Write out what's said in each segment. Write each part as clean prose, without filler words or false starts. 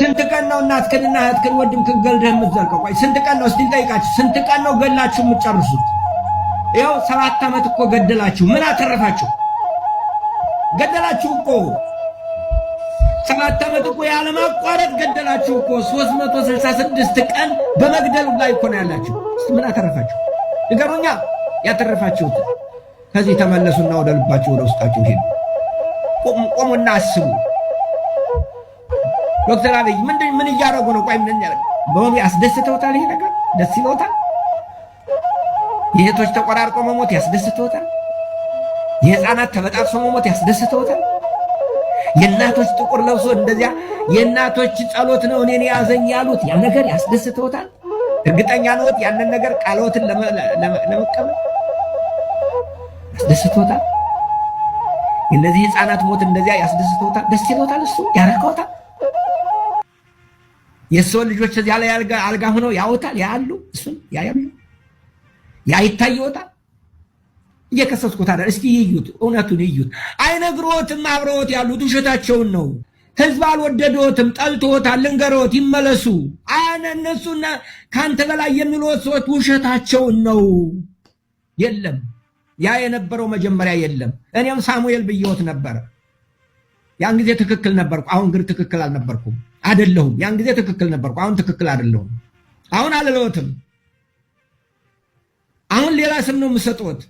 ስንት ቀን ነው እናትክንና እህትክን ወንድምህን ገድለህ የምትዘልቀው? ቆይ ስንት ቀን ነው እስቲ ልጠይቃችሁ፣ ስንት ቀን ነው ገላችሁ የምትጨርሱት? ይኸው 7 ዓመት እኮ ገደላችሁ። ምን አተረፋችሁ? ገደላችሁ እኮ 7 ዓመት እኮ ያለማቋረጥ ገደላችሁ እኮ 366 ቀን በመግደሉ ላይ እኮ ነው ያላችሁ። ምን አተረፋችሁ? ንገሩኛ ያተረፋችሁት። ከዚህ ተመለሱና ወደ ልባችሁ ወደ ውስጣችሁ ሄዱ። ቆሙና አስቡ። ዶክተር አብይ ምን እያደረጉ ነው? ቆይ ምን ያደርጉ? በሆነ ያስደስተውታል? ይሄ ነገር ደስ ይለውታል? የእህቶች ተቆራርጦ መሞት ያስደስተውታል? የህፃናት ተበጣጥሶ መሞት ያስደስተውታል? የእናቶች ጥቁር ለብሶ እንደዚያ የእናቶች ጸሎት ነው እኔን ያዘኝ ያሉት ያ ነገር ያስደስተውታል? እርግጠኛ ነዎት? ያንን ነገር ቃልዎትን ለመቀበል ያስደስተውታል? እነዚህ ህፃናት ሞት እንደዚያ ያስደስተውታል? ደስ ይለውታል? እሱ ያረካውታል? የሰው ልጆች እዚያ ላይ አልጋ ሆነው ያውታል? ያሉ እሱን ያያሉ? ያ ይታየውታል? እየከሰስኩት አይደል? እስቲ ይዩት፣ እውነቱን ይዩት። አይነግሮትም። አብረውት ያሉት ውሸታቸውን ነው። ህዝብ አልወደዶትም፣ ጠልቶታል። ልንገሮት፣ ይመለሱ። እነሱና ካንተ በላይ የሚሉት ሰዎች ውሸታቸውን ነው። የለም ያ የነበረው መጀመሪያ የለም። እኔም ሳሙኤል ብየውት ነበረ። ያን ጊዜ ትክክል ነበርኩ፣ አሁን ግን ትክክል አልነበርኩም። አይደለሁም። ያን ጊዜ ትክክል ነበርኩ፣ አሁን ትክክል አይደለሁም። አሁን አልለወትም። አሁን ሌላ ስም ነው የምሰጥዎት።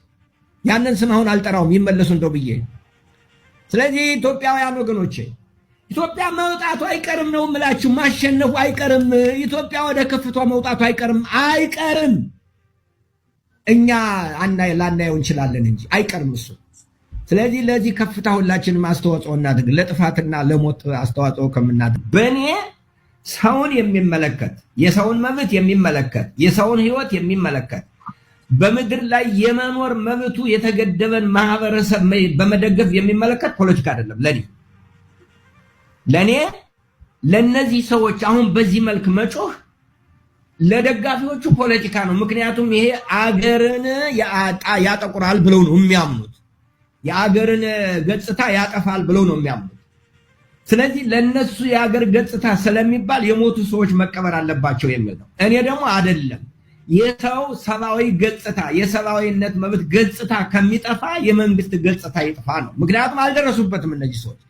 ያንን ስም አሁን አልጠራውም፣ ይመለሱ እንደው ብዬ። ስለዚህ ኢትዮጵያውያን ወገኖቼ ኢትዮጵያ መውጣቱ አይቀርም ነው የምላችሁ። ማሸነፉ አይቀርም። ኢትዮጵያ ወደ ከፍቷ መውጣቱ አይቀርም። እኛ ላናየው እንችላለን እንጂ አይቀርም እሱ። ስለዚህ ለዚህ ከፍታ ሁላችንም አስተዋጽኦ እናድርግ። ለጥፋትና ለሞት አስተዋጽኦ ከምናድርግ በእኔ ሰውን የሚመለከት የሰውን መብት የሚመለከት የሰውን ሕይወት የሚመለከት በምድር ላይ የመኖር መብቱ የተገደበን ማህበረሰብ በመደገፍ የሚመለከት ፖለቲካ አይደለም። ለኔ ለነዚህ ሰዎች አሁን በዚህ መልክ መጮህ ለደጋፊዎቹ ፖለቲካ ነው። ምክንያቱም ይሄ አገርን ያጠቁራል ብለው ነው የሚያምኑት። የአገርን ገጽታ ያጠፋል ብለው ነው የሚያምኑት። ስለዚህ ለነሱ የአገር ገጽታ ስለሚባል የሞቱ ሰዎች መቀበር አለባቸው የሚል ነው። እኔ ደግሞ አይደለም። የሰው ሰብአዊ ገጽታ የሰብአዊነት መብት ገጽታ ከሚጠፋ የመንግስት ገጽታ ይጥፋ ነው። ምክንያቱም አልደረሱበትም እነዚህ ሰዎች።